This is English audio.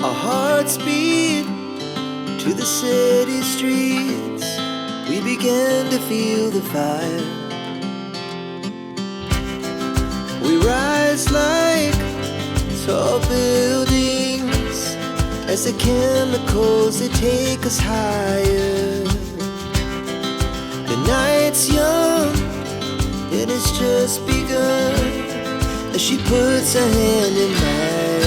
Our hearts beat to the city streets. We began to feel the fire. We rise like tall buildings as the chemicals, they take us higher. The night's young, it has just begun as she puts her hand in mine.